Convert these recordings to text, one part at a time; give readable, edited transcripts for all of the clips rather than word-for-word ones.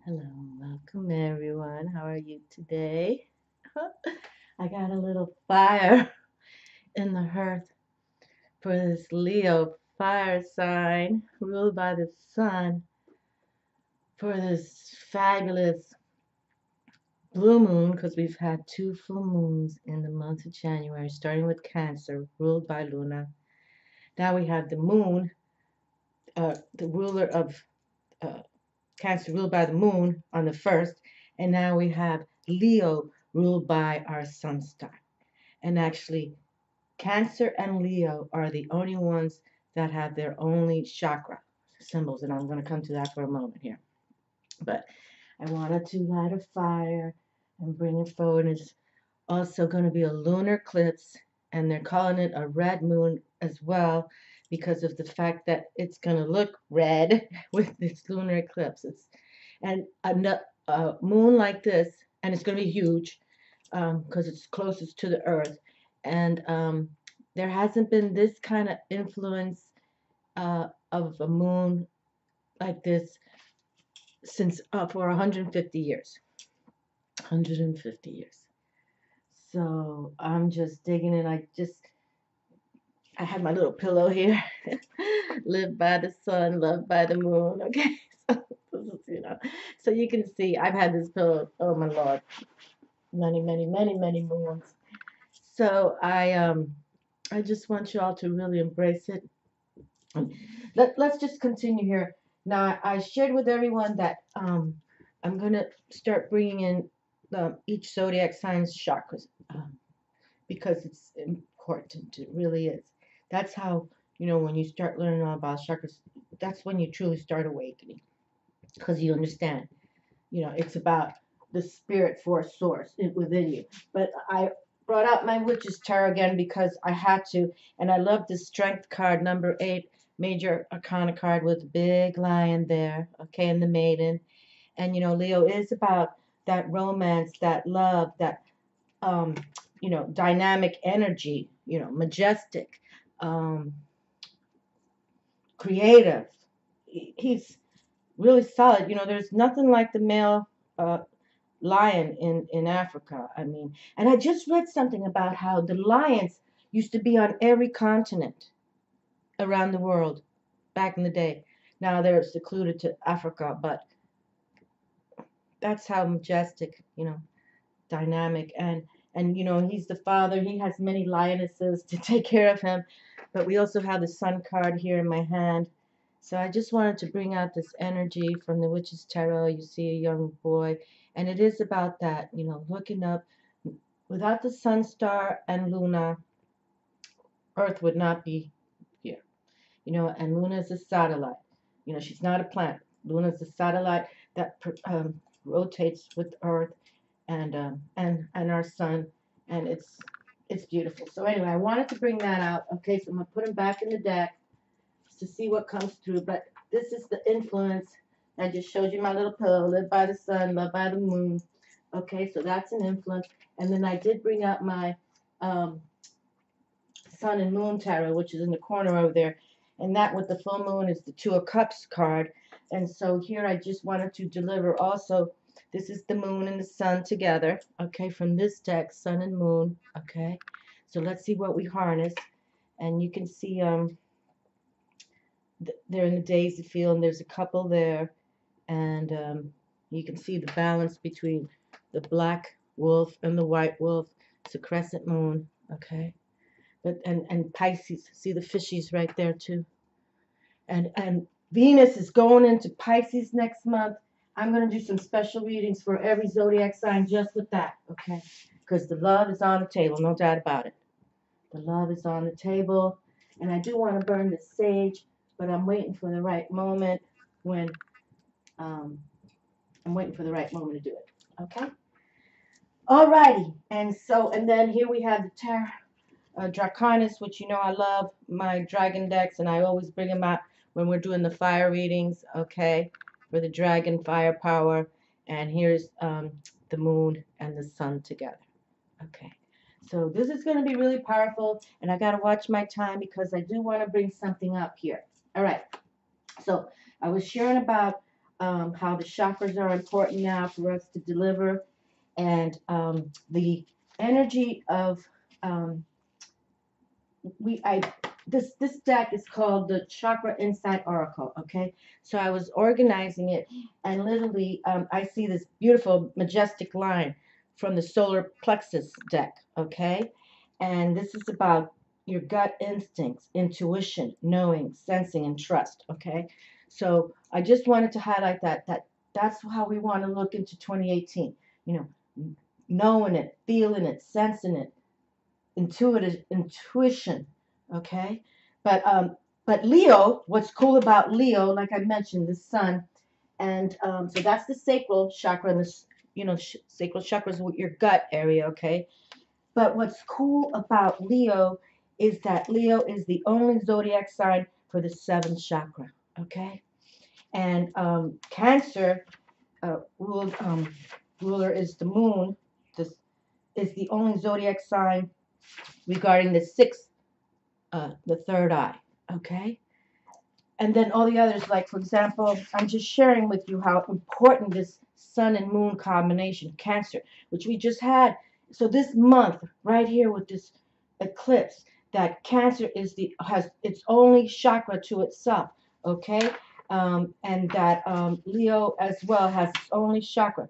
Hello, welcome everyone. How are you today? I got a little fire in the hearth for this Leo fire sign ruled by the sun for this fabulous blue moon because we've had two full moons in the month of January, starting with Cancer, ruled by Luna. Now we have the moon, the ruler of uh, Cancer ruled by the moon on the first, and now we have Leo ruled by our sun star. And actually, Cancer and Leo are the only ones that have their only chakra symbols, and I'm going to come to that for a moment here. But I wanted to light a fire and bring it forward. It's also going to be a lunar eclipse, and they're calling it a red moon as well because of the fact that it's going to look red with this lunar eclipse. And a moon like this, and it's going to be huge because it's closest to the Earth, and there hasn't been this kind of influence of a moon like this since for 150 years. 150 years. So I'm just digging in. I have my little pillow here. Live by the sun, love by the moon. Okay, so this is, so you can see I've had this pillow. Oh my Lord, many moons. So I just want you all to really embrace it. Let's just continue here. Now I shared with everyone that I'm gonna start bringing in each zodiac sign's chakras because it's important. It really is. That's how when you start learning all about chakras, that's when you truly start awakening because you understand. It's about the spirit force source within you. But I brought out my witch's tarot again because I had to, and I love the strength card, number 8, major arcana card with a big lion there, okay, and the maiden. And Leo is about that romance, that love, that um, dynamic energy, majestic, um, creative. He's really solid. There's nothing like the male lion in Africa. I mean, and I just read something about how the lions used to be on every continent around the world back in the day. Now they're secluded to Africa, but that's how majestic, dynamic and he's the father. He has many lionesses to take care of him, but we also have the sun card here in my hand. So I just wanted to bring out this energy from the witch's tarot. You see a young boy, and it is about that, looking up. Without the sun star and Luna, Earth would not be here. And Luna is a satellite. She's not a planet. Luna is a satellite that rotates with Earth and our sun, and it's beautiful. So anyway, I wanted to bring that out. Okay, so I'm gonna put them back in the deck to see what comes through. But this is the influence. I just showed you my little pillow. Live by the sun, love by the moon. Okay, so that's an influence. And then I did bring out my um, sun and moon tarot, which is in the corner over there. And that with the full moon is the Two of Cups card. And so here I just wanted to deliver also, this is the moon and the sun together, okay, from this deck, sun and moon, okay. So let's see what we harness. And you can see they're in the daisy field, and there's a couple there. And you can see the balance between the black wolf and the white wolf. It's a crescent moon, okay. But and Pisces, see the fishies right there too. And Venus is going into Pisces next month. I'm going to do some special readings for every zodiac sign just with that, okay? Because the love is on the table, no doubt about it. The love is on the table. And I do want to burn the sage, but I'm waiting for the right moment when um, I'm waiting for the right moment to do it, okay? Alrighty, and then here we have the Tarot Draconis, which I love my dragon decks, and I always bring them out when we're doing the fire readings, okay, for the dragon firepower. And here's the moon and the sun together, okay. So this is going to be really powerful, and I got to watch my time because I do want to bring something up here. All right, so I was sharing about how the chakras are important now for us to deliver, and the energy of um, this deck is called the Chakra Insight Oracle. Okay, so I was organizing it, and literally I see this beautiful majestic line from the solar plexus deck. Okay, and this is about your gut instincts, intuition, knowing, sensing, and trust. Okay, so I just wanted to highlight that's how we want to look into 2018. You know, knowing it, feeling it, sensing it, intuition. Okay, but Leo, what's cool about Leo, like I mentioned, the sun, and so that's the sacral chakra, and this, sacral chakra is your gut area. Okay, but what's cool about Leo is that Leo is the only zodiac sign for the seventh chakra. Okay, and Cancer ruler is the moon. This is the only zodiac sign regarding the third eye. Okay, and then all the others, like for example, I'm just sharing with you how important this sun and moon combination, Cancer, which we just had. So this month, right here with this eclipse, that Cancer has its only chakra to itself. Okay, and that Leo as well has its only chakra,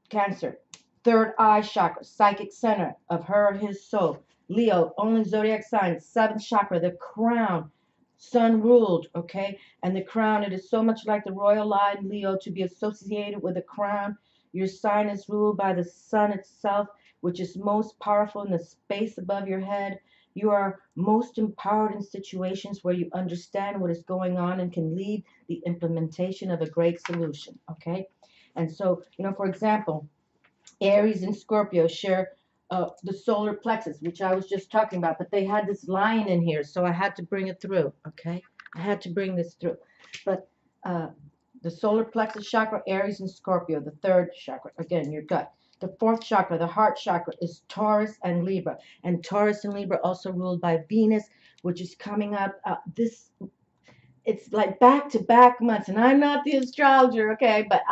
Cancer, third eye chakra, psychic center of her or his soul. Leo, only zodiac sign, seventh chakra, the crown, sun ruled, okay? And the crown, it is so much like the royal line, Leo, to be associated with the crown. Your sign is ruled by the sun itself, which is most powerful in the space above your head. You are most empowered in situations where you understand what is going on and can lead the implementation of a great solution, okay? And so, for example, Aries and Scorpio share the solar plexus, which I was just talking about, but they had this line in here, so I had to bring it through, okay? I had to bring this through. But the solar plexus chakra, Aries and Scorpio, the third chakra, again, your gut. The fourth chakra, the heart chakra, is Taurus and Libra. And Taurus and Libra also ruled by Venus, which is coming up it's like back-to-back months, and I'm not the astrologer, okay, but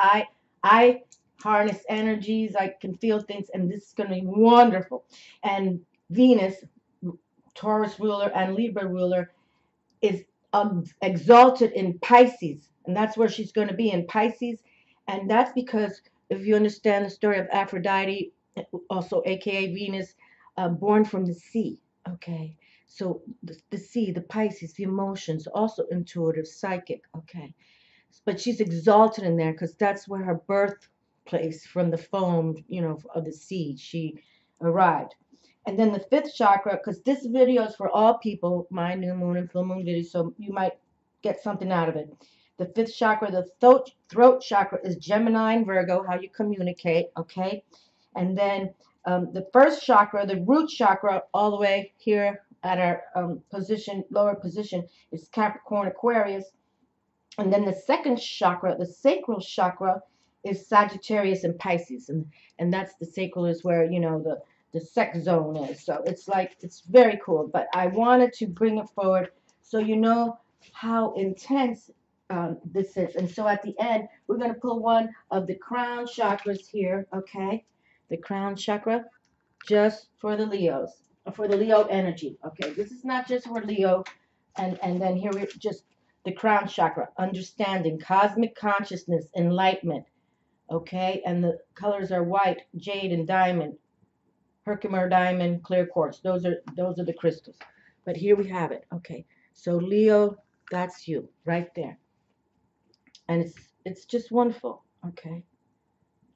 I harness energies, I can feel things, and this is going to be wonderful. And Venus, Taurus ruler and Libra ruler, is exalted in Pisces, and that's where she's going to be, in Pisces. And that's because if you understand the story of Aphrodite, also aka Venus, born from the sea, okay, so the sea, the Pisces, the emotions, also intuitive, psychic, okay, but she's exalted in there because that's where her birthplace, from the foam, of the sea, she arrived. And then the fifth chakra, because this video is for all people, my new moon and full moon video, so you might get something out of it. The fifth chakra, the throat chakra, is Gemini and Virgo, how you communicate, okay? And then the first chakra, the root chakra, all the way here at our lower position, is Capricorn, Aquarius. And then the second chakra, the sacral chakra, is Sagittarius and Pisces. And that's the sacral is where, the sex zone is. So it's very cool. But I wanted to bring it forward so you know how intense this is. And so at the end, we're going to pull one of the crown chakras here, okay? The crown chakra, just for the Leos, for the Leo energy. Okay, this is not just for Leo. And then here we just the crown chakra, understanding, cosmic consciousness, enlightenment. Okay, and the colors are white, jade, and diamond, Herkimer diamond, clear quartz. Those are the crystals. But here we have it. Okay, so Leo, that's you right there, and it's just wonderful. Okay,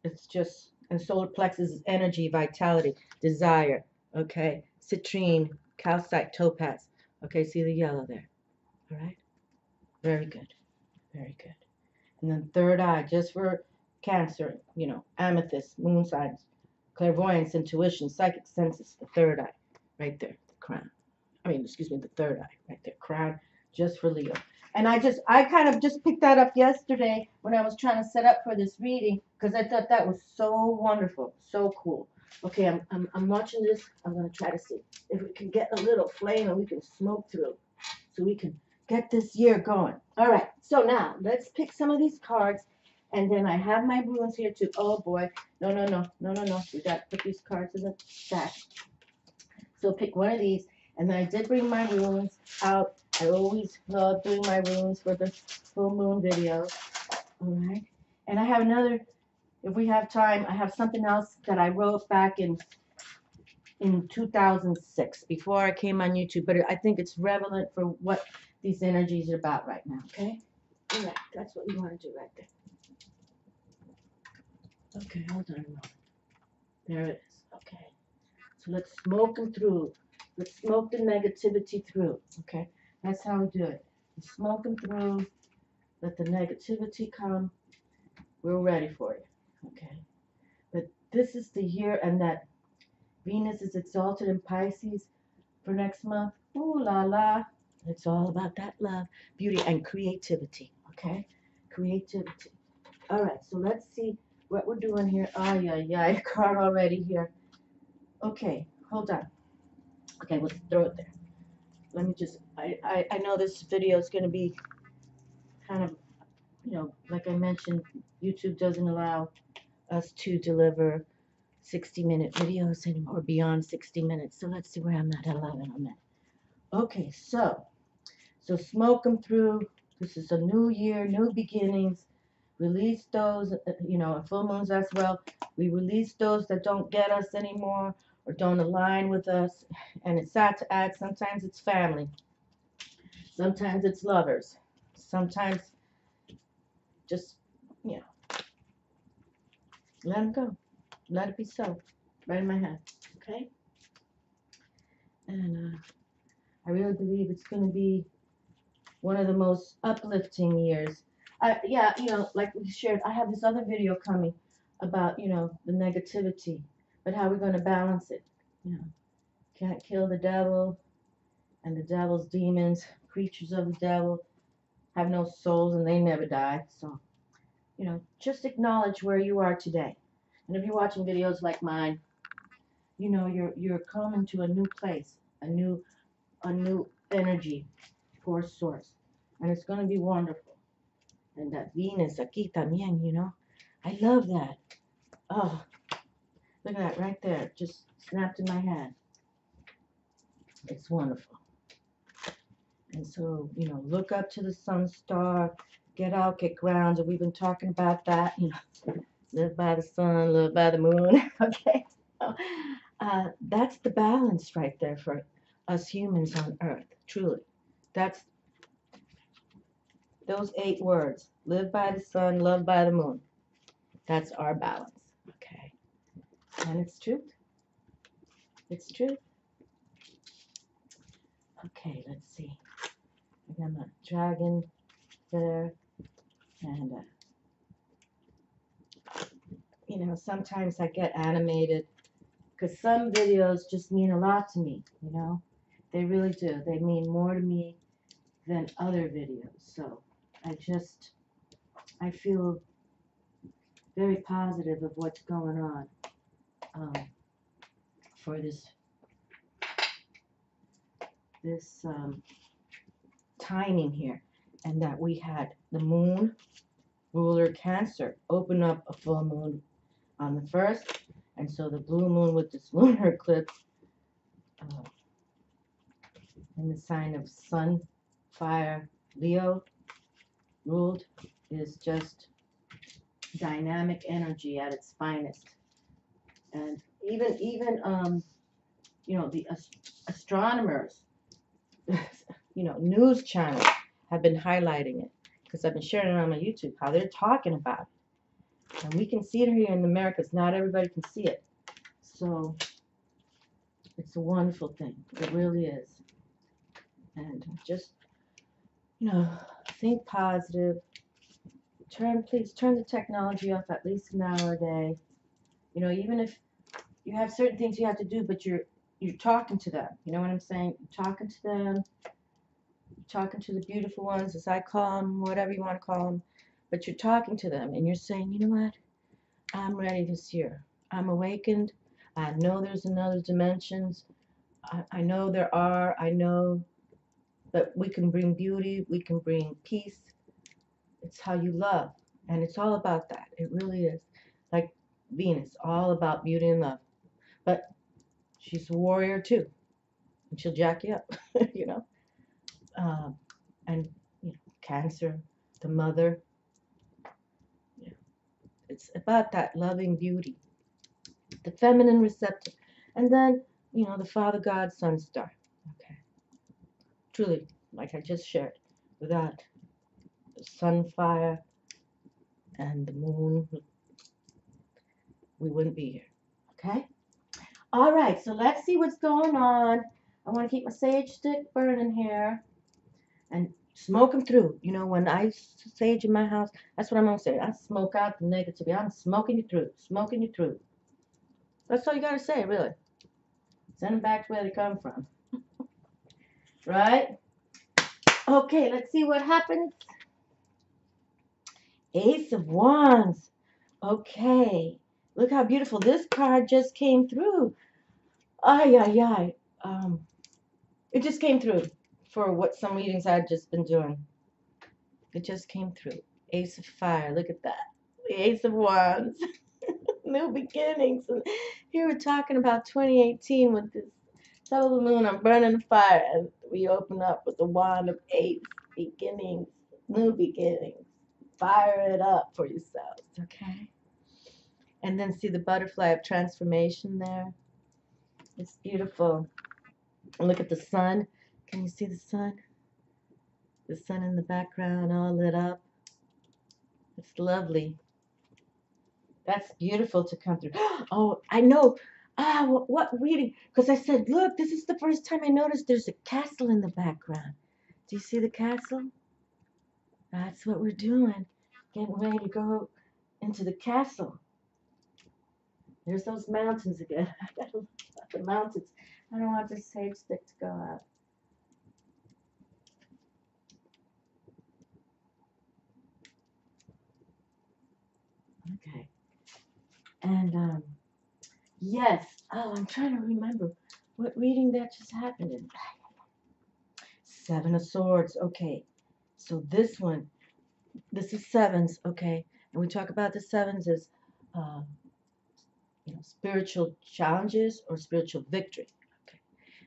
it's just, and solar plexus is energy, vitality, desire. Okay, citrine, calcite, topaz. Okay, see the yellow there. All right, very good, very good. And then third eye, just for Cancer, amethyst, moon signs, clairvoyance, intuition, psychic senses, the third eye, right there, the crown. Excuse me, the third eye, right there, crown, just for Leo. And I kind of just picked that up yesterday when I was trying to set up for this reading, because I thought that was so wonderful, so cool. Okay, I'm watching this. I'm going to try to see if we can get a little flame and we can smoke through, so we can get this year going. All right, so now let's pick some of these cards. And then I have my runes here too. Oh boy, no. We got to put these cards in the stack. So pick one of these. And then I did bring my runes out. I always love doing my runes for the full moon videos. All right. And I have another, if we have time, I have something else that I wrote back in 2006 before I came on YouTube. But I think it's relevant for what these energies are about right now. Okay. All right. That's what we want to do right there. Okay. Hold on a moment. There it is. Okay. So let's smoke them through. Let's smoke the negativity through. Okay. That's how we do it. You smoke them through. Let the negativity come. We're ready for you. Okay. But this is the year, and that Venus is exalted in Pisces for next month. Ooh la la. It's all about that love, beauty, and creativity. Okay? Creativity. All right. So let's see what we're doing here. A card already here. Okay. Hold on. Okay. Let's throw it there. Let me just, I know this video is going to be kind of, like I mentioned, YouTube doesn't allow us to deliver 60-minute videos anymore, beyond 60 minutes. So let's see where I'm at, 11 on that. Okay, so smoke them through. This is a new year, new beginnings. Release those, full moons as well. We release those that don't get us anymore or don't align with us. And it's sad to add, sometimes it's family. Sometimes it's lovers. Sometimes just, let them go. Let it be so. Right in my hand. Okay? And I really believe it's going to be one of the most uplifting years. Like we shared, I have this other video coming about, the negativity, but how we're going to balance it. Can't kill the devil, and the devil's demons, creatures of the devil, have no souls and they never die. So, just acknowledge where you are today. And if you're watching videos like mine, you're coming to a new place, a new energy for source, and it's going to be wonderful. And that Venus aquí también, I love that. Oh, look at that right there, just snapped in my hand. It's wonderful. And so, look up to the sun star, get out, get grounded. We've been talking about that, live by the sun, live by the moon. Okay. That's the balance right there for us humans on Earth, truly. That's those 8 words. Live by the sun, love by the moon. That's our balance. Okay. And it's truth. It's truth. Okay, let's see. I got my dragon there. And, sometimes I get animated because some videos just mean a lot to me, They really do. They mean more to me than other videos. So I feel very positive of what's going on for this timing here, and that we had the moon ruler Cancer open up a full moon on the 1st, and so the blue moon with this lunar eclipse in the sign of Sun, Fire, Leo ruled is just dynamic energy at its finest. And even the astronomers, news channels have been highlighting it, because I've been sharing it on my YouTube, how they're talking about it. And we can see it here in the Americas. Not everybody can see it. So it's a wonderful thing. It really is. And just, think positive. Please turn the technology off at least an hour a day. Even if you have certain things you have to do, but you're talking to them. You know what I'm saying? You're talking to them. Talking to the beautiful ones, as I call them, whatever you want to call them, but you're talking to them and you're saying, you know what, I'm ready this year. I'm awakened. I know there's another dimensions. I know there are. I know But we can bring beauty, we can bring peace. It's how you love. And it's all about that. It really is. Like Venus, all about beauty and love. But she's a warrior too. And she'll jack you up, you know. Um, and you know, Cancer, the mother. You know, it's about that loving beauty. The feminine receptive. And then, you know, the Father God, Sun Star. Okay. Truly, like I just shared, without the sun fire and the moon, we wouldn't be here. Okay? All right, so let's see what's going on. I want to keep my sage stick burning here and smoke them through. You know, when I sage in my house, that's what I'm going to say. I smoke out the negativity. I'm smoking you through, smoking you through. That's all you got to say, really. Send them back to where they come from. Right? Okay, let's see what happens. Ace of Wands. Okay. Look how beautiful. This card just came through. Ay, ay, ay. It just came through for what some readings I've just been doing. It just came through. Ace of Fire. Look at that. The Ace of Wands. New beginnings. And here we're talking about 2018 with this total moon. I'm burning the fire. And we open up with the wand of ace beginnings. New beginnings. Fire it up for yourselves. Okay? And then see the butterfly of transformation there. It's beautiful. And look at the sun. Can you see the sun? The sun in the background all lit up. It's lovely. That's beautiful to come through. Oh, I know. What reading? Because I said, look, this is the first time I noticed there's a castle in the background. Do you see the castle? That's what we're doing. Getting ready to go into the castle. There's those mountains again. I gotta look at the mountains. I don't want this sage stick to go out. Okay. And yes. Oh, I'm trying to remember what reading that just happened in. Seven of Swords. Okay. So this one, this is sevens. Okay. And we talk about the sevens as, uh, you know, spiritual challenges or spiritual victory. Okay.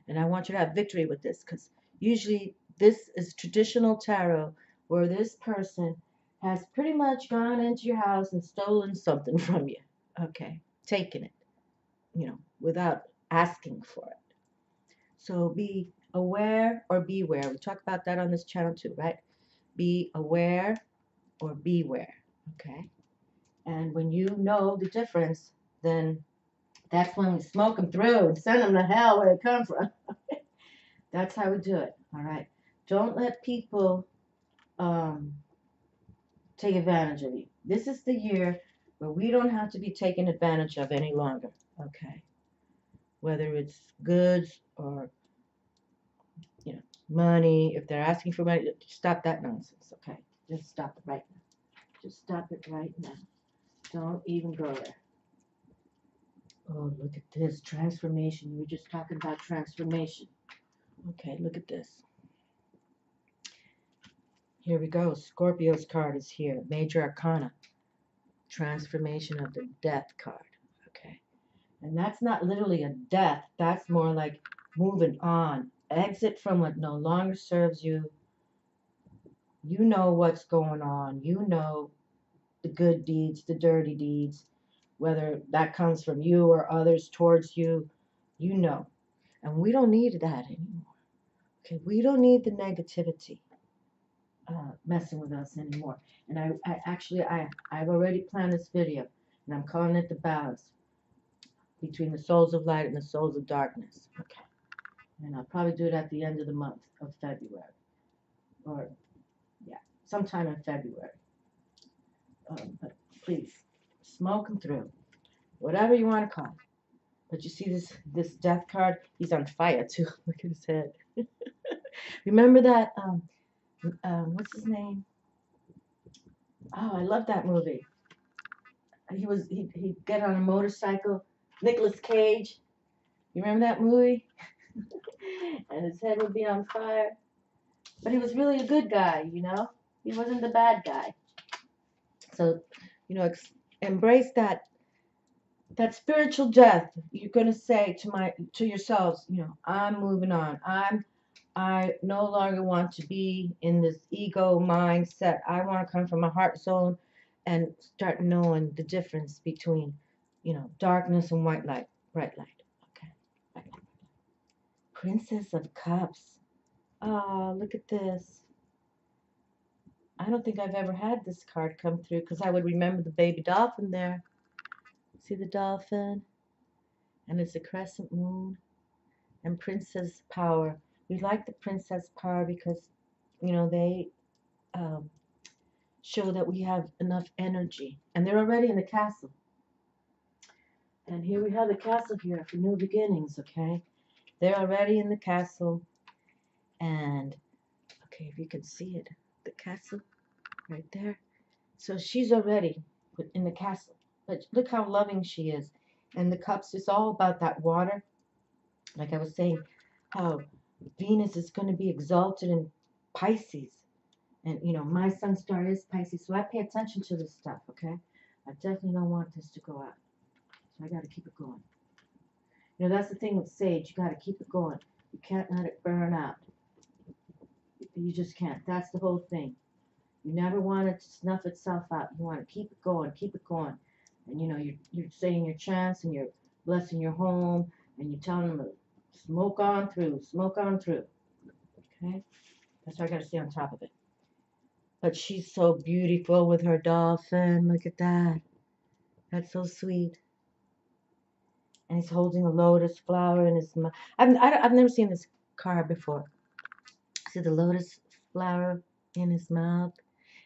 And I want you to have victory with this because usually this is traditional tarot where this person has pretty much gone into your house and stolen something from you. Okay. Taken it, you know, without asking for it. So be aware or beware. We talk about that on this channel too, right? Be aware or beware, okay? And when you know the difference, then that's when we smoke them through and send them to hell where they come from. That's how we do it, all right? Don't let people take advantage of you. This is the year where we don't have to be taken advantage of any longer, okay? Whether it's goods or, you know, money. If they're asking for money, stop that nonsense, okay? Just stop it right now. Just stop it right now. Don't even go there. Oh, look at this. Transformation. We were just talking about transformation. Okay, look at this. Here we go. Scorpio's card is here. Major Arcana. Transformation of the Death card. Okay. And that's not literally a death. That's more like moving on. Exit from what no longer serves you. You know what's going on. You know the good deeds, the dirty deeds, whether that comes from you or others towards you, you know. And we don't need that anymore. Okay, we don't need the negativity messing with us anymore. And I've already planned this video, and I'm calling it the balance between the souls of light and the souls of darkness. Okay, and I'll probably do it at the end of the month of February, or yeah, sometime in February. But please, smoke them through, whatever you want to call it. But you see this death card? He's on fire too. Look at his head. Remember that? What's his name? Oh, I love that movie. He'd get on a motorcycle. Nicolas Cage. You remember that movie? And his head would be on fire. But he was really a good guy, you know? He wasn't the bad guy. So, you know, embrace that spiritual death. You're gonna say to yourselves, you know, I'm moving on. I no longer want to be in this ego mindset. I want to come from a heart zone and start knowing the difference between, you know, darkness and white light, bright light. Okay. Bright light. Princess of Cups. Oh, look at this. I don't think I've ever had this card come through because I would remember the baby dolphin there. See the dolphin? And it's a crescent moon. And princess power. We like the princess power because, you know, they um, show that we have enough energy. And they're already in the castle. And here we have the castle here for new beginnings, okay? They're already in the castle. And, okay, if you can see it, the castle right there. So she's already in the castle. But look how loving she is. And the cups is all about that water. Like I was saying, how Venus is going to be exalted in Pisces. And, you know, my sun star is Pisces. So I pay attention to this stuff, okay? I definitely don't want this to go out. So I got to keep it going. You know, that's the thing with sage. You got to keep it going. You can't let it burn out. You just can't. That's the whole thing. You never want it to snuff itself out. You want to keep it going, keep it going. And, you know, you're saying your chants and you're blessing your home and you're telling them to smoke on through, smoke on through. Okay? That's why I got to stay on top of it. But she's so beautiful with her dolphin. Look at that. That's so sweet. And he's holding a lotus flower in his mouth. I've never seen this card before. See the lotus flower in his mouth,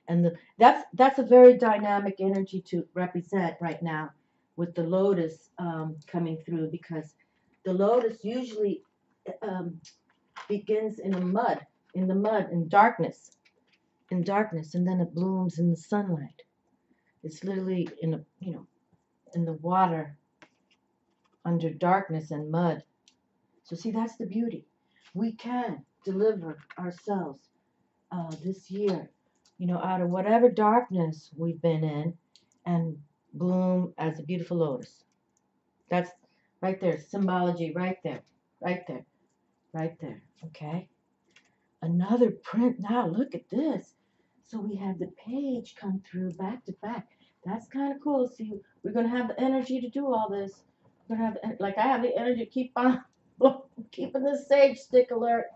and that's a very dynamic energy to represent right now with the lotus coming through, because the lotus usually um, begins in the mud, in darkness, and then it blooms in the sunlight. It's literally in the water under darkness and mud. So see, that's the beauty. We can deliver ourselves this year, you know, out of whatever darkness we've been in and bloom as a beautiful lotus. That's right there, symbology right there, right there, right there, okay? Another print. Now look at this. So we have the page come through back to back. That's kind of cool. See, we're going to have the energy to do all this. We're going to have, like I have the energy to keep on keeping the sage stick alert.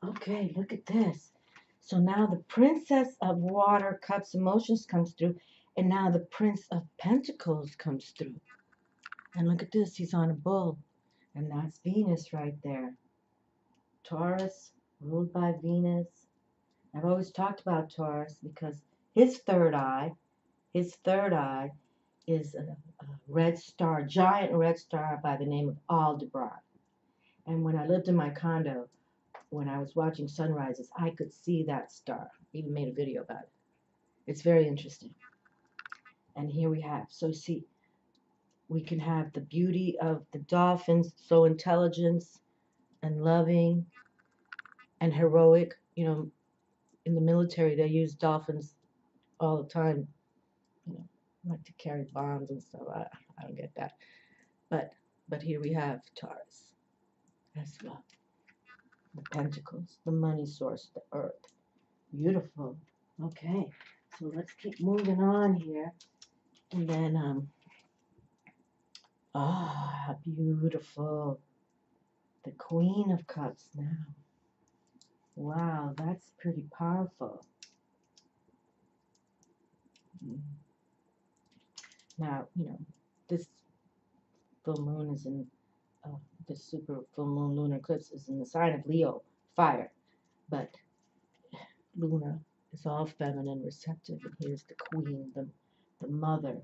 Okay, look at this. So now the Princess of Water Cups Emotions comes through, and now the Prince of Pentacles comes through. And look at this, he's on a bull, and that's Venus right there. Taurus, ruled by Venus. I've always talked about Taurus because his third eye is a red star, giant red star by the name of Aldebaran. And when I lived in my condo, when I was watching sunrises, I could see that star. Even made a video about it. It's very interesting. And here we have, so see, we can have the beauty of the dolphins, so intelligent and loving and heroic. You know, in the military, they use dolphins all the time, you know, like to carry bombs and stuff. I don't get that. But here we have Taurus as well. The pentacles, the money source, the earth. Beautiful. Okay, so let's keep moving on here. And then, beautiful. The Queen of Cups now. Wow, that's pretty powerful. Now, you know, this full moon is in, this super full moon lunar eclipse is in the sign of Leo, fire. But Luna is all feminine, receptive, and here's the queen, the mother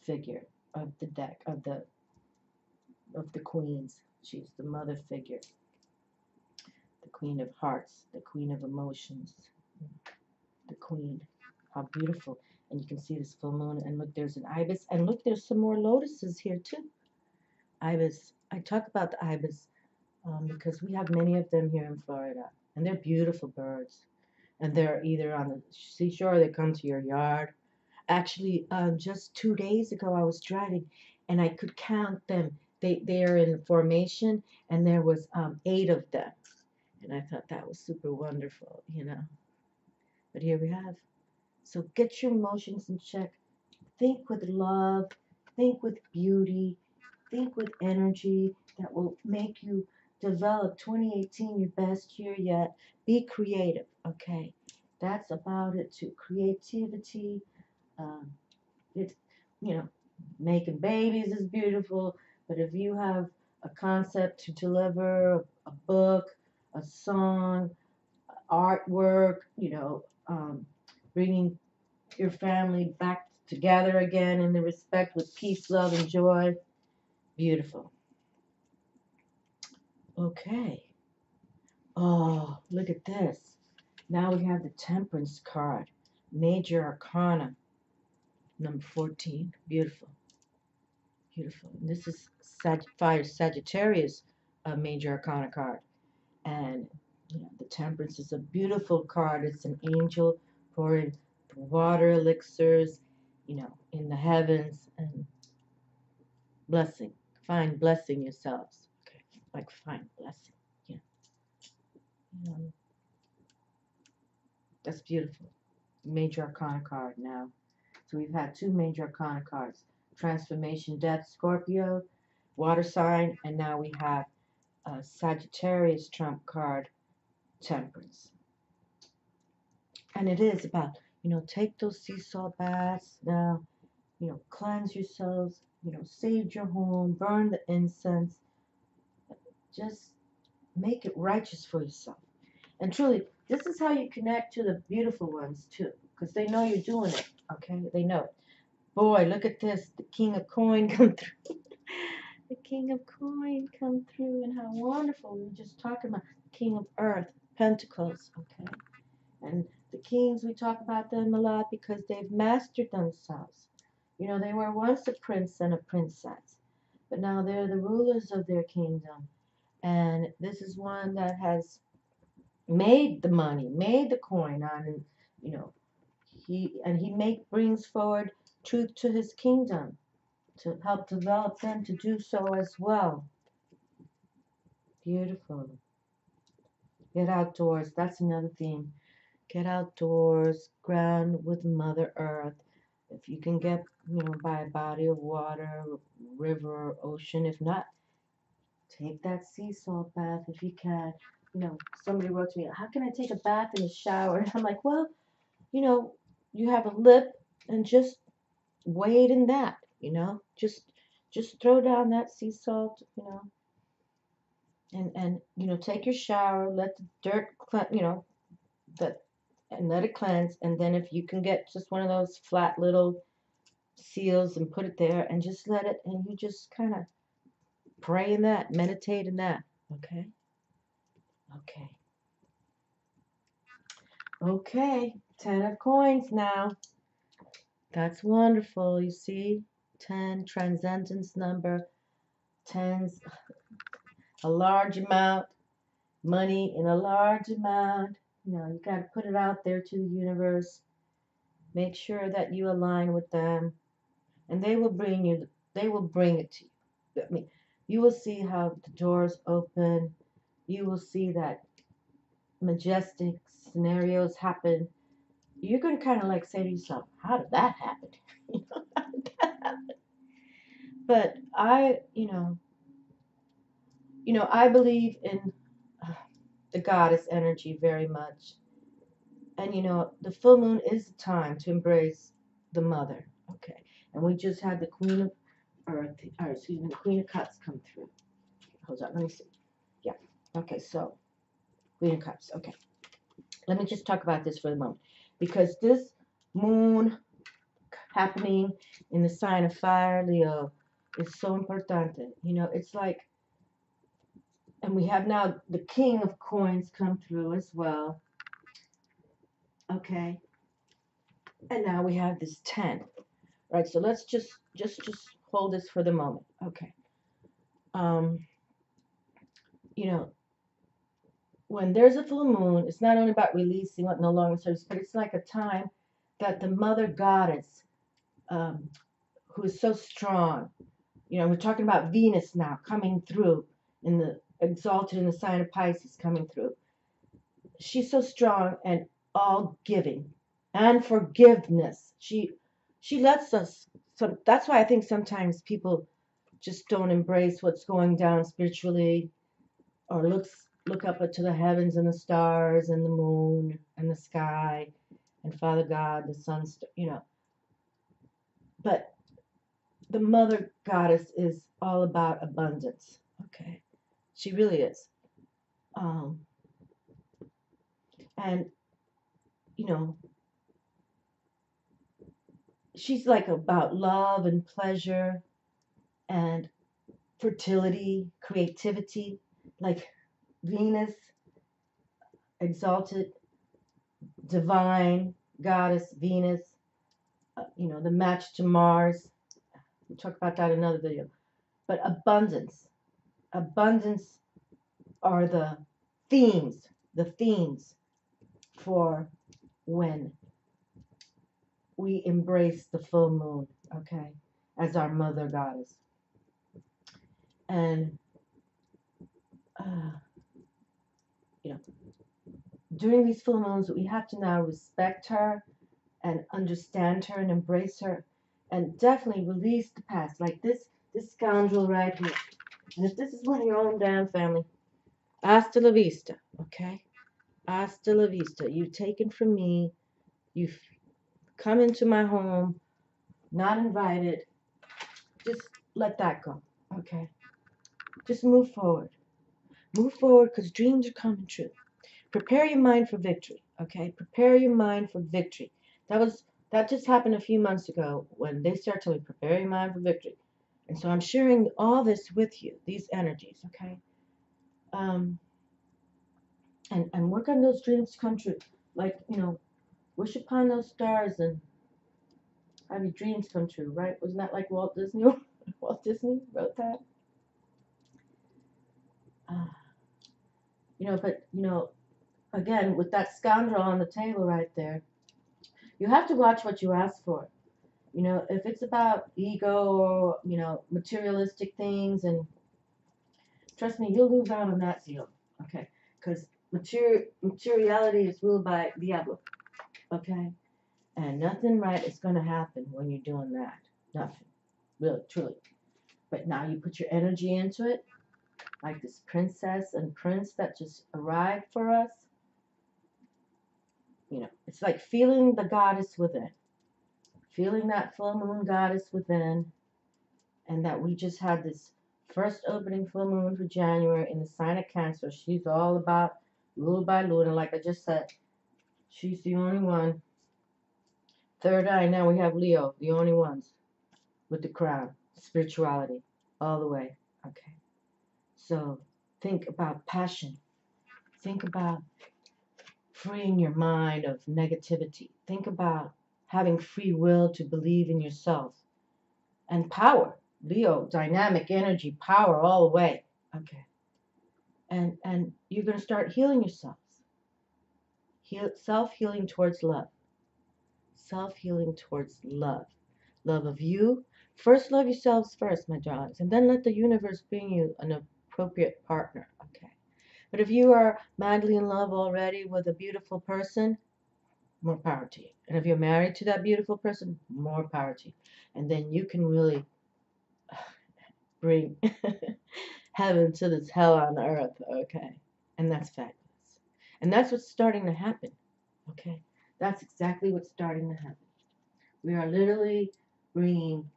figure of the deck, of the queens. She's the mother figure, the queen of hearts, the queen of emotions, the queen. How beautiful. And you can see this full moon, and look, there's an ibis, and look, there's some more lotuses here too. Ibis. I talk about the ibis because we have many of them here in Florida, And they're beautiful birds. And they're either on the seashore or they come to your yard. Actually, just 2 days ago, I was driving and I could count them. They're in formation, and there was 8 of them. And I thought that was super wonderful, you know. But here we have. So get your emotions in check. Think with love. Think with beauty. Think with energy that will make you develop 2018 your best year yet. Be creative, okay? That's about it too. Creativity. Um, it's, you know, making babies is beautiful, but if you have a concept to deliver, a book, a song, artwork, bringing your family back together again in the respect with peace, love, and joy, beautiful. Okay. Oh, look at this. Now we have the Temperance card, Major Arcana, number 14. Beautiful. Beautiful. And this is Fire Sagittarius Major Arcana card. And the Temperance is a beautiful card. It's an angel pouring water elixirs, in the heavens, and blessing. Find blessing yourselves. Okay. Like find blessing. Yeah. That's beautiful. Major Arcana card now. So we've had 2 Major Arcana cards. Transformation, Death, Scorpio, Water sign, and now we have a Sagittarius trump card, Temperance. And it is about, take those sea salt baths now, cleanse yourselves, sage your home, burn the incense, just make it righteous for yourself. And truly, this is how you connect to the beautiful ones too, because they know you're doing it, okay? They know it. Boy, look at this, the King of Coin come through. The King of Coin come through, and how wonderful. We were just talking about the King of Earth, Pentacles, okay? And the kings, we talk about them a lot because they've mastered themselves. They were once a prince and a princess, but now they're the rulers of their kingdom. And this is one that has made the money, made the coin on, and he brings forward truth to his kingdom to help develop them to do so as well. Beautiful. Get outdoors. That's another theme. Get outdoors, ground with Mother Earth. If you can get, by a body of water, river, ocean. If not, take that sea salt bath if you can. Somebody wrote to me, how can I take a bath in the shower? And I'm like, well, you have a lip and just wade in that, just throw down that sea salt, and take your shower, let the dirt, that and let it cleanse. And then if you can get just one of those flat little seals and put it there and just let it, and you just kind of pray in that, meditate in that. Okay. Okay. Okay. 10 of coins now. That's wonderful. You see, 10 transcendence number. 10's a large amount, money in a large amount. You got to put it out there to the universe. Make sure that you align with them, and they will bring it to you. I mean, you will see how the doors open. You will see that majestic scenarios happen. You're going to kind of like say to yourself, how did that happen? How did that happen? But I believe in the goddess energy very much. And the full moon is the time to embrace the mother. Okay. And we just had the Queen of Earth, or excuse me, the Queen of Cups come through. Hold on, let me see. Yeah. Okay, so Queen of Cups. Okay. Let me just talk about this for a moment. Because this moon happening in the sign of fire, Leo, is so important. It's like, and we have now the King of Coins come through as well. Okay. And now we have this 10. Right, so let's just hold this for the moment. Okay. You know, when there's a full moon, it's not only about releasing what no longer serves, but it's like a time that the mother goddess, um, who is so strong, we're talking about Venus now coming through in the exalted in the sign of Pisces coming through. She's so strong and all giving and forgiveness. She lets us. So that's why I think sometimes people just don't embrace what's going down spiritually, or look up to the heavens and the stars and the moon and the sky and Father God, the sun, But the mother goddess is all about abundance. Okay, she really is. Um, and you know, she's like about love and pleasure and fertility, creativity, like Venus, exalted, divine goddess Venus, the match to Mars. We'll talk about that in another video. But abundance are the themes for when we embrace the full moon, okay, as our mother goddess. And, uh, you know, during these full moons, we have to now respect her and understand her and embrace her and definitely release the past, like this scoundrel right here. And if this is one of your own damn family, hasta la vista, okay? Hasta la vista. You've taken from me. You've come into my home, not invited. Just let that go, okay? Just move forward. Move forward because dreams are coming true. Prepare your mind for victory, okay? Prepare your mind for victory. That just happened a few months ago when they started telling me, prepare your mind for victory. And so I'm sharing all this with you, these energies, okay? And work on those dreams come true. Like, wish upon those stars and have your dreams come true, right? Wasn't that like Walt Disney? Walt Disney wrote that? But, again, with that scoundrel on the table right there, you have to watch what you ask for. If it's about ego or, materialistic things, and trust me, you'll lose out on that deal, okay? Because materiality is ruled by Diablo, okay? And nothing right is going to happen when you're doing that. Nothing, really, truly. But now you put your energy into it, like this princess and prince that just arrived for us. It's like feeling the goddess within, feeling that full moon goddess within, and that we just had this first opening full moon for January in the sign of Cancer. She's all about ruled by Lunar, like I just said. She's the only one. Third eye, now we have Leo, the only ones with the crown, spirituality, all the way. Okay. So think about passion. Think about freeing your mind of negativity. Think about having free will to believe in yourself. And power. Leo, dynamic energy, power all the way. Okay. And you're going to start healing yourselves. Self-healing towards love. Self-healing towards love. Love of you. First love yourselves first, my darlings. And then let the universe bring you an appropriate partner. Okay. But if you are madly in love already with a beautiful person, more power to you. And if you're married to that beautiful person, more power to you. And then you can really bring heaven to this hell on earth, okay? And that's fabulous. And that's what's starting to happen, okay? That's exactly what's starting to happen. We are literally bringing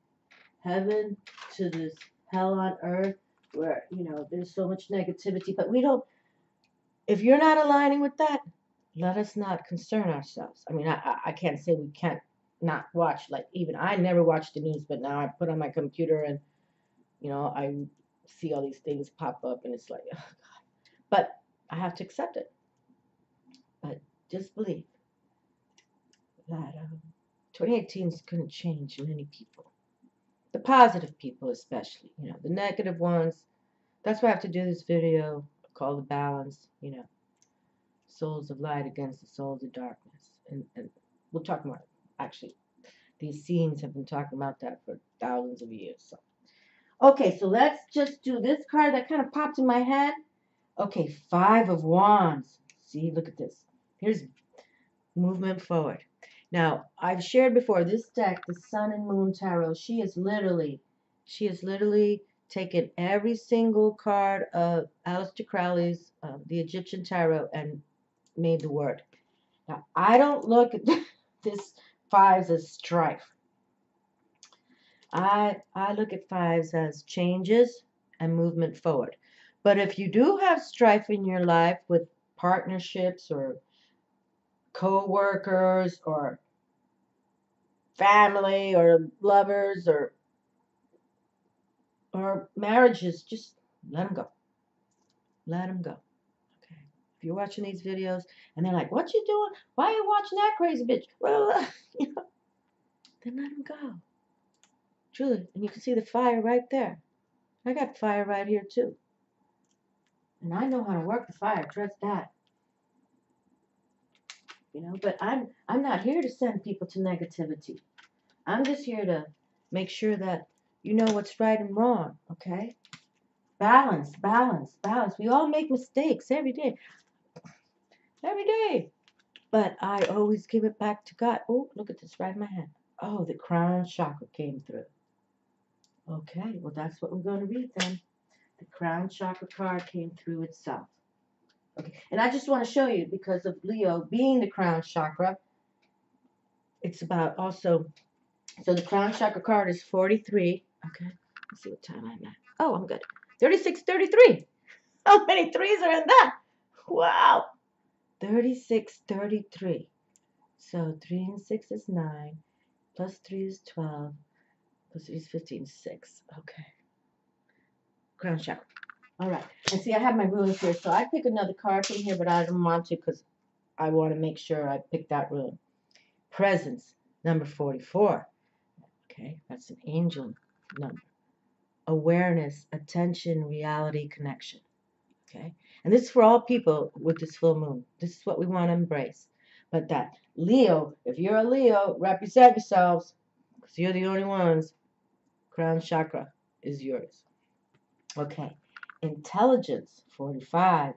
heaven to this hell on earth where, there's so much negativity. But if you're not aligning with that, let us not concern ourselves. I mean, I can't say we can't not watch. Like, even I never watch the news, but now I put on my computer and, I see all these things pop up and it's like, oh God. But I have to accept it. But just believe that 2018 is going to change many people. The positive people especially, the negative ones. That's why I have to do this video called The Balance, souls of light against the souls of darkness. And we'll talk more. Actually, these scenes have been talking about that for thousands of years. So, okay, so let's just do this card that kind of popped in my head. Okay, Five of Wands. See, look at this. Here's movement forward. Now, I've shared before this deck, the Sun and Moon Tarot. She has literally taken every single card of Aleister Crowley's the Egyptian Tarot and made the word. Now, I don't look at this fives as strife. I look at fives as changes and movement forward. But if you do have strife in your life with partnerships or co-workers or family or lovers or marriages, just let them go. Let them go. Okay. If you're watching these videos and they're like, "What you doing? Why are you watching that crazy bitch?" Well, you know, then let them go. Truly. And you can see the fire right there. I got fire right here too. And I know how to work the fire. Trust that. You know, but I'm not here to send people to negativity. I'm just here to make sure that you know what's right and wrong, okay? Balance, balance, balance. We all make mistakes every day. Every day. But I always give it back to God. Oh, look at this right in my hand. Oh, the Crown Chakra came through. Okay, well, that's what we're going to read then. The Crown Chakra card came through itself. Okay, and I just want to show you, because of Leo being the Crown Chakra, it's about also, so the Crown Chakra card is 43. Okay, let's see what time I'm at. Oh, I'm good. 36:33. How many threes are in that? Wow. 36:33. So 3 and 6 is 9. Plus 3 is 12. Plus 3 is 15. 6. Okay. Crown Chakra. All right. And see, I have my runes here. So I pick another card from here, but I don't want to because I want to make sure I pick that rune. Presence, number 44. Okay. That's an angel number. Awareness, attention, reality, connection. Okay. And this is for all people with this full moon. This is what we want to embrace. But that Leo, if you're a Leo, represent yourselves because you're the only ones. Crown Chakra is yours. Okay. Intelligence, 45.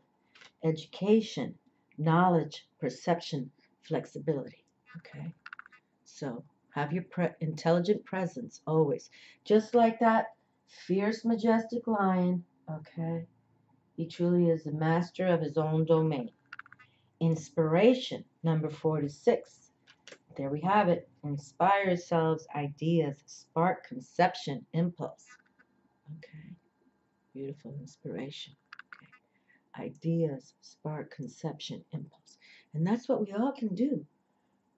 Education, knowledge, perception, flexibility. Okay. So have your intelligent presence always. Just like that fierce, majestic lion. Okay. He truly is the master of his own domain. Inspiration, number 46. There we have it. Inspire yourselves, ideas, spark conception, impulse. Okay. Beautiful inspiration. Okay. Ideas, spark conception, impulse. And that's what we all can do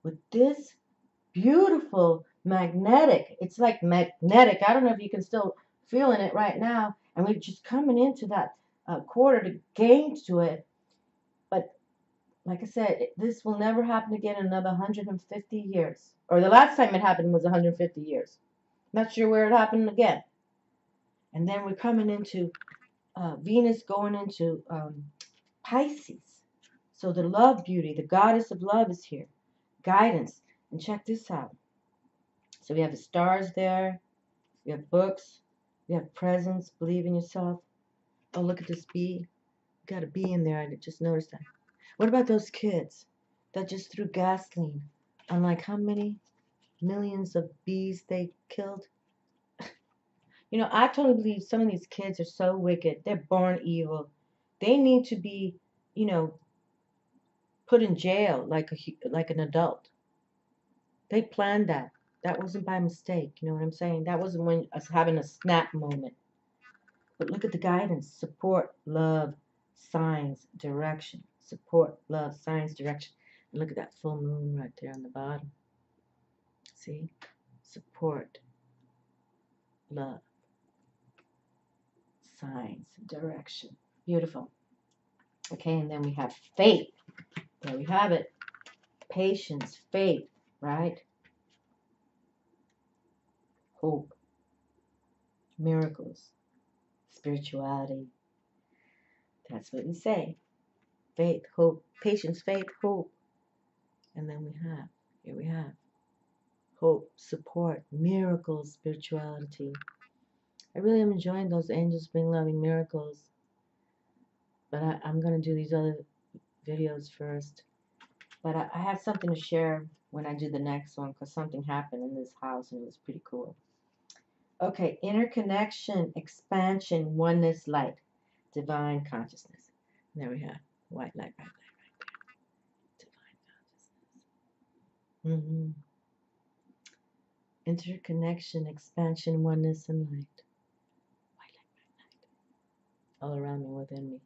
with this beautiful magnetic. It's like magnetic. I don't know if you can still feeling it right now. And we're just coming into that quarter to gain to it. But like I said, this will never happen again in another 150 years. Or the last time it happened was 150 years. Not sure where it happened again. And then we're coming into Venus going into Pisces. So the love beauty, the goddess of love is here. Guidance. And check this out. So we have the stars there. We have books. We have presence. Believe in yourself. Oh, look at this bee. Got a bee in there. I just noticed that. What about those kids that just threw gasoline on like how many millions of bees they killed? You know, I totally believe some of these kids are so wicked. They're born evil. They need to be, you know, put in jail like an adult. They planned that. That wasn't by mistake. You know what I'm saying? That wasn't when us having a snap moment. But look at the guidance, support, love, signs, direction. Support, love, signs, direction. And look at that full moon right there on the bottom. See? Support, love, signs, direction. Beautiful. Okay, and then we have faith. There we have it. Patience, faith, right? Hope, miracles, spirituality. That's what we say. faith, hope, patience, faith, hope. And then here we have hope, support, miracles, spirituality. I really am enjoying those angels bring loving miracles. But I'm going to do these other videos first. But I have something to share when I do the next one because something happened in this house and it was pretty cool. Okay, interconnection, expansion, oneness, light, divine consciousness. And there we have white light, right there. Divine consciousness. Interconnection, expansion, oneness, and light. White light. All around me, within me.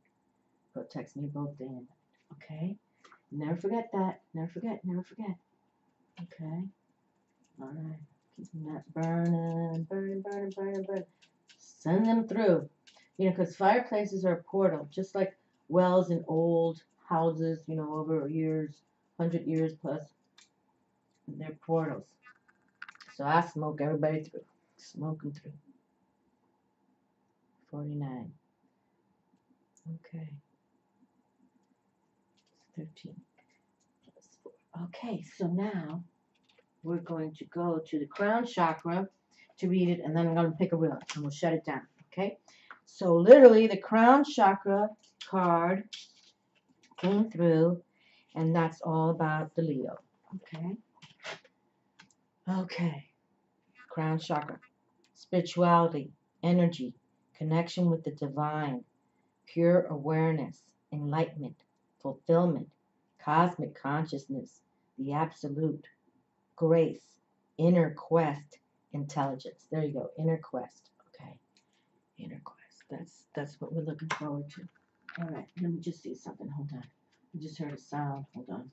Protects me both day and night. Okay? Never forget that. Never forget. Never forget. Okay? Alright. Keeping that burning, burning, burning, burning, burning. Send them through. You know, because fireplaces are a portal, just like wells in old houses, you know, over years, 100 years plus. They're portals. So I smoke everybody through. Smoke them through. 49. Okay. 13 plus 4. Okay, so now we're going to go to the Crown Chakra to read it, and then I'm going to pick a wheel, and we'll shut it down, okay? So literally, the Crown Chakra card came through, and that's all about the Leo, okay? Okay. Crown Chakra. Spirituality, energy, connection with the divine, pure awareness, enlightenment, fulfillment, cosmic consciousness, the absolute, grace, inner quest, intelligence. There you go, inner quest. Okay, inner quest. That's what we're looking forward to. All right, let me just see something. Hold on. I just heard a sound. Hold on.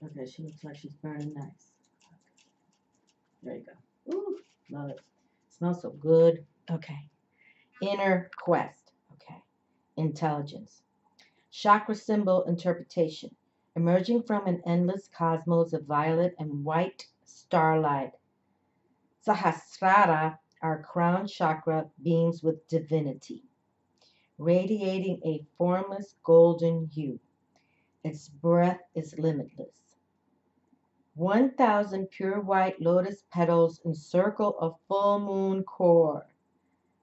Okay, she looks like she's burning nice. Okay. There you go. Ooh, love it. Smells so good. Okay. Inner quest. Okay. Intelligence. Chakra symbol interpretation. Emerging from an endless cosmos of violet and white starlight. Sahasrara, our crown chakra, beams with divinity, radiating a formless golden hue. Its breath is limitless. 1,000 pure white lotus petals encircle a full moon core,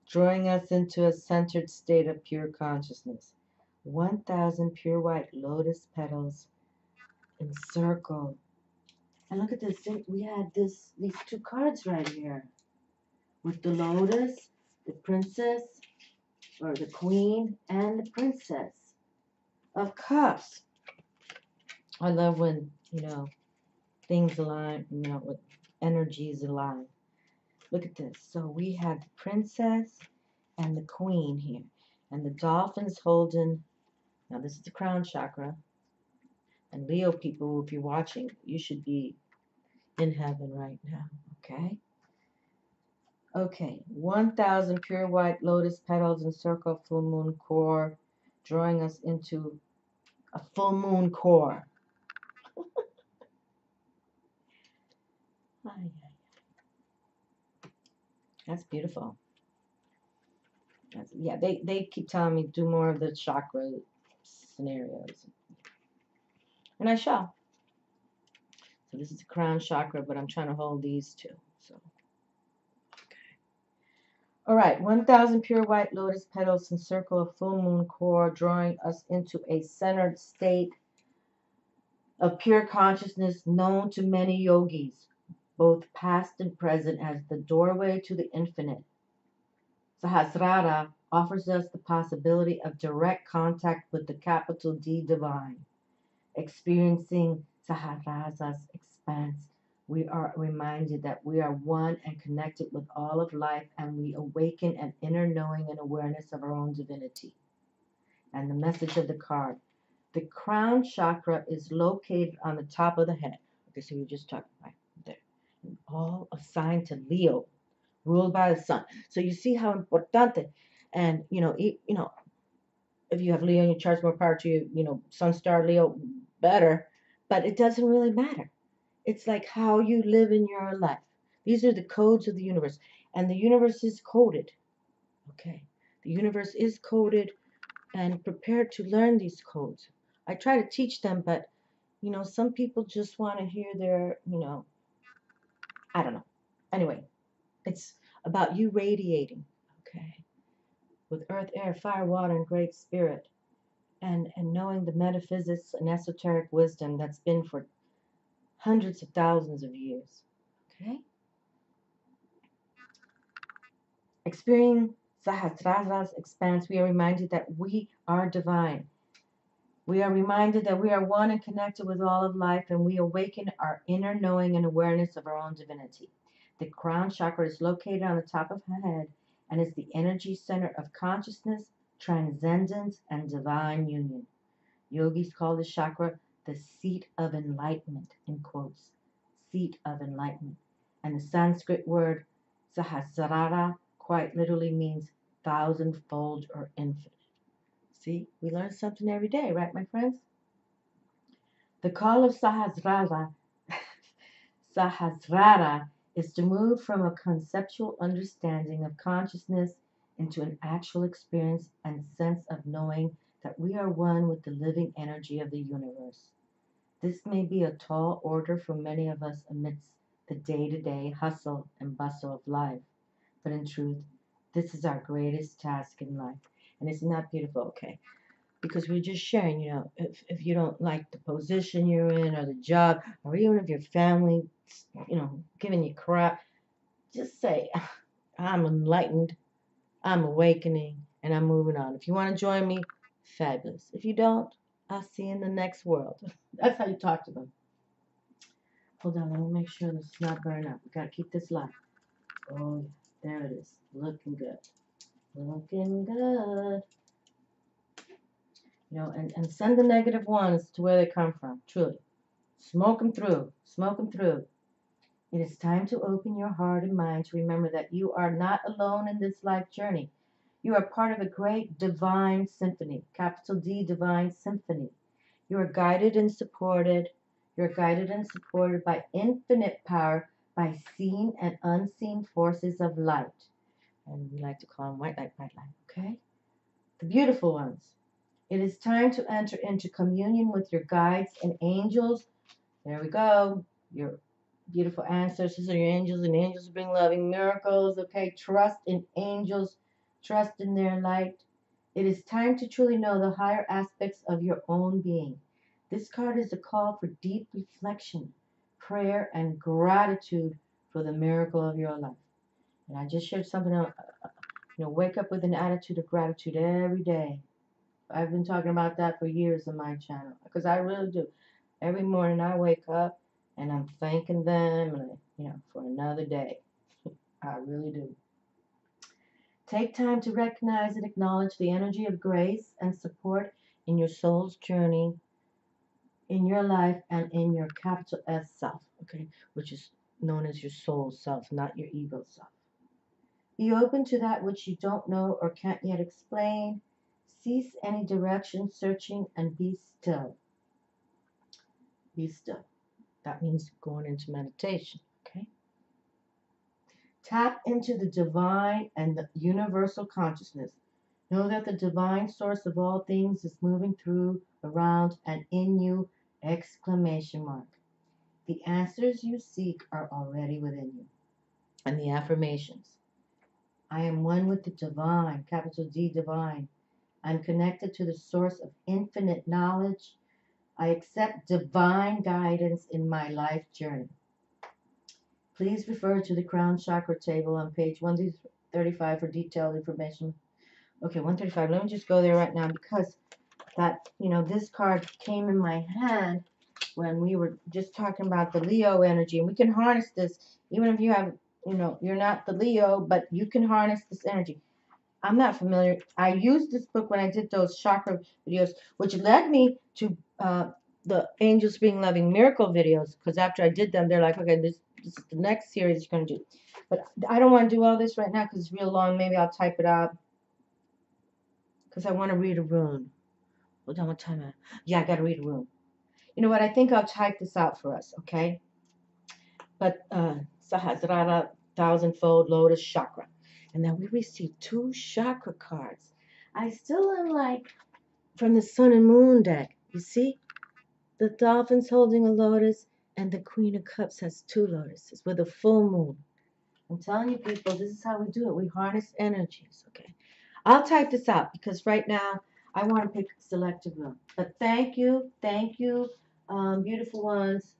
drawing us into a centered state of pure consciousness. 1,000 pure white lotus petals encircle. And look at this. We had these two cards right here with the lotus, the princess, or the queen, and the princess of cups. I love when, you know, things align, you know, with energies align. Look at this. So we have the princess and the queen here. And the dolphin's holding, now this is the crown chakra. And Leo people, if you're watching, you should be in heaven right now, okay? Okay, 1,000 pure white lotus petals encircle full moon core, drawing us into a full moon core. That's beautiful. Yeah, they keep telling me do more of the chakra scenarios. And I shall. So this is the crown chakra, but I'm trying to hold these two. So, okay. All right, 1,000 pure white lotus petals encircle a full moon core, drawing us into a centered state of pure consciousness known to many yogis, both past and present, as the doorway to the infinite. Sahasrara offers us the possibility of direct contact with the capital D divine. Experiencing Sahasrara's expanse, we are reminded that we are one and connected with all of life, and we awaken an inner knowing and awareness of our own divinity. And the message of the card. The crown chakra is located on the top of the head. Okay, so we just talked right there. And all assigned to Leo, ruled by the sun. So you see how importante. And you know, if you have Leo in your chart, more power to you. You know, Sun Star Leo, better. But it doesn't really matter. It's like how you live in your life. These are the codes of the universe, and the universe is coded. Okay, The universe is coded and prepared to learn these codes. I try to teach them, but some people just want to hear their, I don't know. Anyway, it's about you radiating, okay, with earth, air, fire, water, and great spirit, and knowing the metaphysics and esoteric wisdom that's been for hundreds of thousands of years, okay? Experiencing Sahasrara's expanse, we are reminded that we are divine. We are reminded that we are one and connected with all of life, and we awaken our inner knowing and awareness of our own divinity. The crown chakra is located on the top of the head and is the energy center of consciousness, transcendence, and divine union. Yogis call this chakra the seat of enlightenment, in quotes, seat of enlightenment. And the Sanskrit word Sahasrara quite literally means thousandfold or infinite. See, we learn something every day, right, my friends? The call of Sahasrara is to move from a conceptual understanding of consciousness into an actual experience and sense of knowing that we are one with the living energy of the universe. This may be a tall order for many of us amidst the day-to-day hustle and bustle of life, but in truth, this is our greatest task in life. And isn't that beautiful? Okay. Because we're just sharing, if you don't like the position you're in or the job, or even if your family, giving you crap, just say, I'm enlightened, I'm awakening, and I'm moving on. If you want to join me, fabulous. If you don't, I'll see you in the next world. That's how you talk to them. Hold on, let me make sure this is not burning up. We got to keep this light. Oh, there it is. Looking good. Looking good. And send the negative ones to where they come from, truly. Smoke them through. Smoke them through. It is time to open your heart and mind to remember that you are not alone in this life journey. You are part of a great divine symphony, capital D, divine symphony. You are guided and supported. You're guided and supported by infinite power, by seen and unseen forces of light. And we like to call them white light, okay? The beautiful ones. It is time to enter into communion with your guides and angels. There we go. Your beautiful ancestors are your angels, and angels bring loving miracles. Okay, trust in angels, trust in their light. It is time to truly know the higher aspects of your own being. This card is a call for deep reflection, prayer, and gratitude for the miracle of your life. And I just shared something else. Wake up with an attitude of gratitude every day. I've been talking about that for years on my channel because I really do. Every morning I wake up and I'm thanking them, and for another day. I really do. Take time to recognize and acknowledge the energy of grace and support in your soul's journey, in your life, and in your capital S self, okay, which is known as your soul self, not your ego self. Be open to that which you don't know or can't yet explain. Cease any direction searching and be still. Be still. That means going into meditation, okay? Tap into the divine and the universal consciousness. Know that the divine source of all things is moving through, around, and in you, exclamation mark. The answers you seek are already within you. And the affirmations. I am one with the divine, capital D, divine. I'm connected to the source of infinite knowledge. I accept divine guidance in my life journey. Please refer to the Crown Chakra table on page 135 for detailed information. Okay, 135. Let me just go there right now because this card came in my hand when we were just talking about the Leo energy. And we can harness this even if you have, you're not the Leo, but you can harness this energy. I'm not familiar. I used this book when I did those chakra videos, which led me to the Angels Bring Loving Miracle videos. Because after I did them, they're like, okay, this is the next series you're going to do. But I don't want to do all this right now because it's real long. Maybe I'll type it out because I want to read a rune. Hold on, what time? Yeah, I got to read a rune. You know what? I think I'll type this out for us, okay? But Sahasrara, thousandfold lotus chakra. And then we received 2 chakra cards. I still am like from the Sun and Moon deck. You see? The Dolphin's holding a lotus, and the Queen of Cups has 2 lotuses with a full moon. I'm telling you, people, this is how we do it. We harness energies, okay? I'll type this out because right now I want to pick a selective room. But thank you, beautiful ones,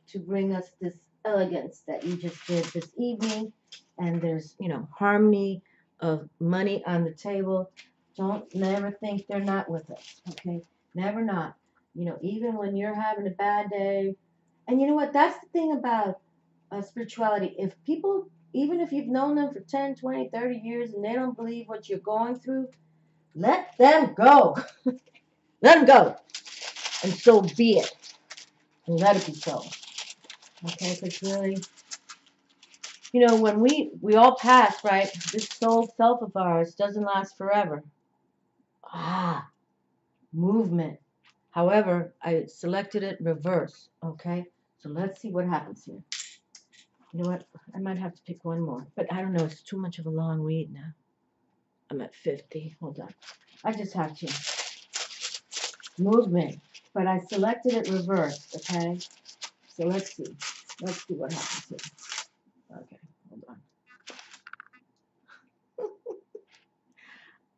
to bring us this elegance that you just did this evening. And there's, harmony of money on the table. Don't never think they're not with us, okay? Never not. Even when you're having a bad day. And you know what? That's the thing about spirituality. If people, even if you've known them for 10, 20, 30 years and they don't believe what you're going through, let them go. Let them go. And so be it. And let it be so. Okay, because really, when we all pass, right? This soul self of ours doesn't last forever. Movement. However, I selected it reverse. Okay, so let's see what happens here. You know what? I might have to pick one more, but I don't know. It's too much of a long read now. I'm at 50. Hold on. I just have to. Movement. But I selected it reversed, okay? So let's see. Let's see what happens here. Okay, hold on.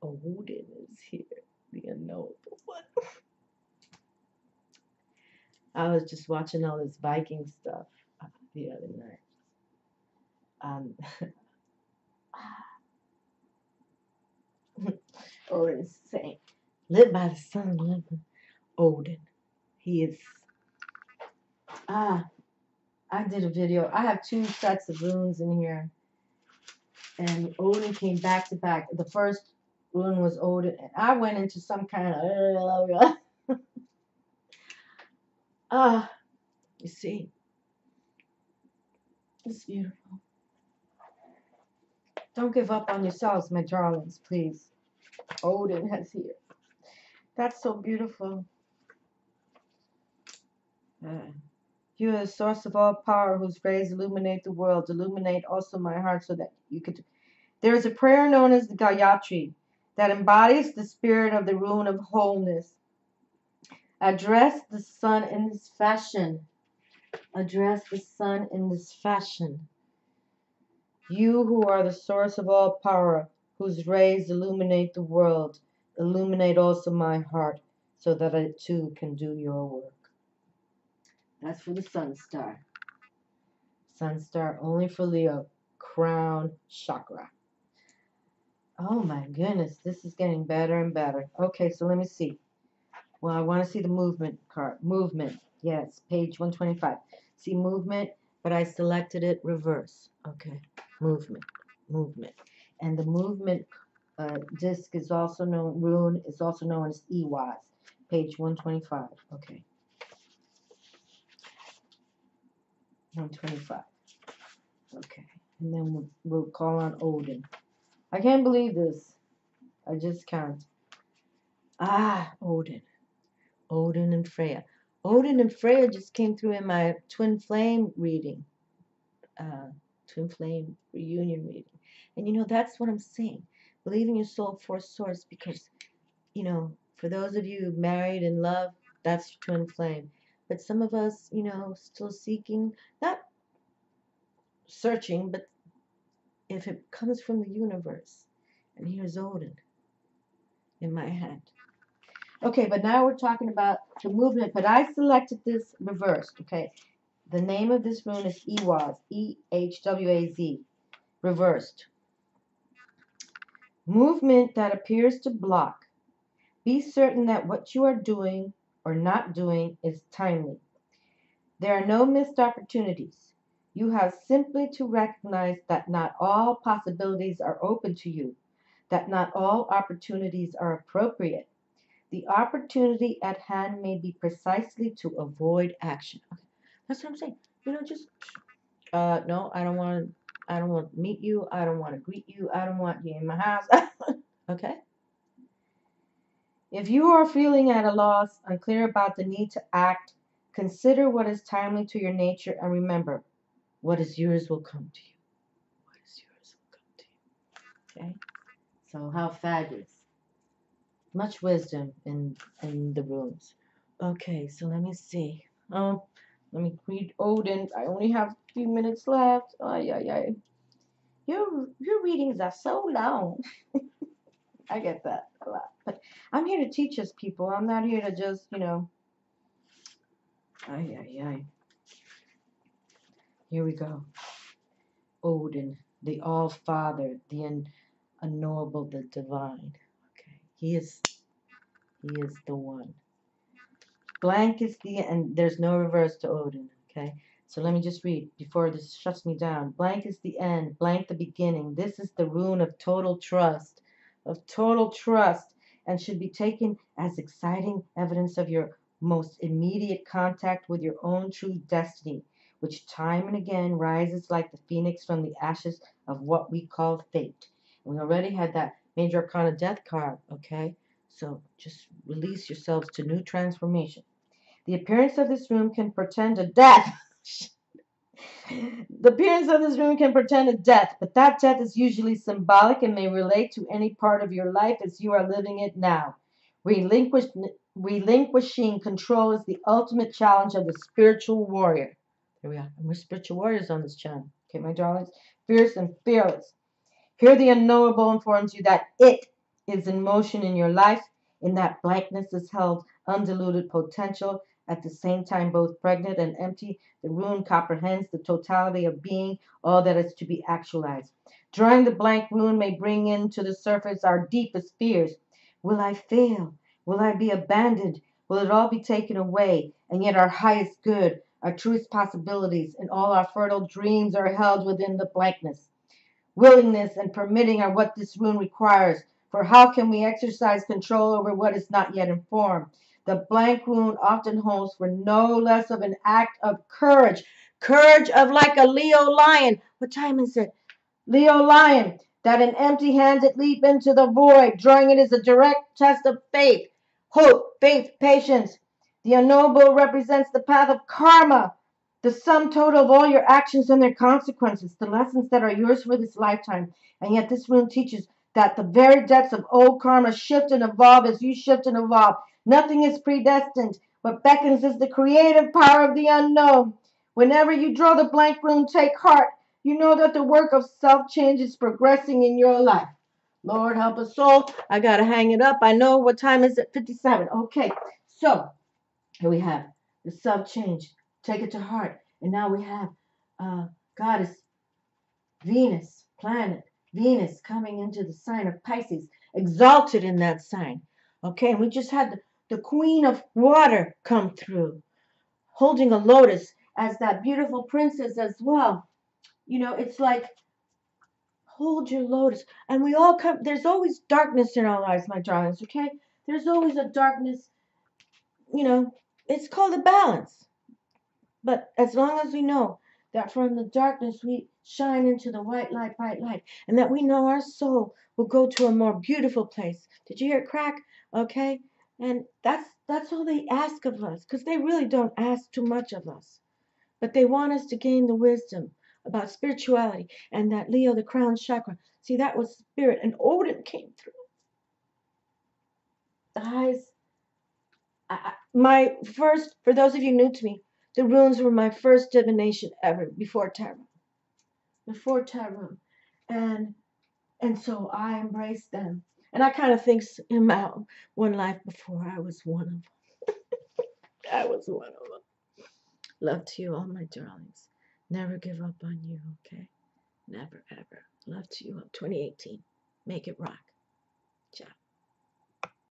Odin is here. The unknowable one. I was just watching all this Viking stuff the other night. Odin's saying, live by the sun, live by Odin. He is, I did a video. I have 2 sets of runes in here. And Odin came back to back. The first rune was Odin. And I went into some kind of, you see. It's beautiful. Don't give up on yourselves, my darlings, please. Odin has here. That's so beautiful. You are the source of all power, whose rays illuminate the world. Illuminate also my heart so that you could. There is a prayer known as the Gayatri that embodies the spirit of the rune of wholeness. Address the sun in this fashion. Address the sun in this fashion. You who are the source of all power, whose rays illuminate the world, illuminate also my heart, so that I too can do your work. That's for the Sun Star. Sun Star only for Leo. Crown Chakra. Oh my goodness, this is getting better and better. Okay, so let me see. Well, I want to see the movement card. Movement. Yes, page 125. See movement, but I selected it reverse. Okay, movement. And the movement disc is also known, rune is also known as Ewaz. Page 125. Okay. 125. Okay. And then we'll call on Odin. I can't believe this. I just can't. Odin. Odin and Freya. Odin and Freya just came through in my twin flame reading. Twin flame reunion reading. And that's what I'm saying. Believe in your soul force source because, for those of you married in love, that's twin flame. But some of us, still seeking, not searching, but if it comes from the universe. And here's Odin in my hand. Okay, but now we're talking about the movement, but I selected this reversed, okay? The name of this rune is Ewaz, E-H-W-A-Z, reversed. Movement that appears to block. Be certain that what you are doing or not doing is timely. There are no missed opportunities. You have simply to recognize that not all possibilities are open to you, that not all opportunities are appropriate. The opportunity at hand may be precisely to avoid action. Okay. That's what I'm saying. Just no, I don't want to meet you. I don't want to greet you. I don't want you in my house. Okay? If you are feeling at a loss, unclear about the need to act, consider what is timely to your nature and remember, what is yours will come to you. What is yours will come to you. Okay, so how fabulous. Much wisdom in the rooms. Okay, so let me see. Let me read Odin. I only have a few minutes left. Ay, ay, ay. Your readings are so long. I get that a lot. But I'm here to teach us people. I'm not here to just, ay, ay, ay. Here we go. Odin, the All-Father, the unknowable, the divine. Okay, he is the one. Blank is the end. There's no reverse to Odin. Okay, so let me just read before this shuts me down. Blank is the end. Blank the beginning. This is the rune of total trust, and should be taken as exciting evidence of your most immediate contact with your own true destiny, which time and again rises like the phoenix from the ashes of what we call fate. And we already had that major arcana death card. Okay, so just release yourselves to new transformation. The appearance of this room can portend a death. The appearance of this room can portend a death, but that death is usually symbolic and may relate to any part of your life as you are living it now. Relinquishing control is the ultimate challenge of the spiritual warrior. Here we are. And we're spiritual warriors on this channel. Okay, my darlings? Fierce and fearless. Here the unknowable informs you that it is in motion in your life. In that blankness is held undiluted potential, at the same time both pregnant and empty. The rune comprehends the totality of being, all that is to be actualized. Drawing the blank rune may bring into the surface our deepest fears. Will I fail? Will I be abandoned? Will it all be taken away? And yet our highest good, our truest possibilities, and all our fertile dreams are held within the blankness. Willingness and permitting are what this rune requires, for how can we exercise control over what is not yet informed? The blank rune often holds for no less of an act of courage. Courage of like a Leo lion. What time is it? Leo lion. That an empty-handed leap into the void, drawing it as a direct test of faith, hope, faith, patience. The unknowable represents the path of karma, the sum total of all your actions and their consequences, the lessons that are yours for this lifetime. And yet this rune teaches that the very depths of old karma shift and evolve as you shift and evolve. Nothing is predestined. What beckons is the creative power of the unknown. Whenever you draw the blank rune, take heart. You know that the work of self-change is progressing in your life. Lord help us all. I got to hang it up. I know what time is it? 57. Okay, so here we have the self-change. Take it to heart. And now we have Goddess Venus, planet Venus coming into the sign of Pisces, exalted in that sign. Okay, and we just had the Queen of Water come through, holding a lotus as that beautiful princess as well. It's like, hold your lotus. And we all come, there's always darkness in our lives, my darlings, okay? There's always a darkness, it's called a balance. But as long as we know that from the darkness we shine into the white light, and that we know our soul will go to a more beautiful place. Did you hear it crack? Okay? And that's all they ask of us, because they really don't ask too much of us. But they want us to gain the wisdom about spirituality and that Leo, the Crown Chakra. See, that was spirit, and Odin came through. The highest. My first, for those of you new to me, the runes were my first divination ever before tarot. Before tarot. And so I embraced them. And I kind of think in my one life before I was one of them. I was one of them. Love to you all, my darlings. Never give up on you, okay? Never, ever. Love to you all. 2018. Make it rock. Ciao.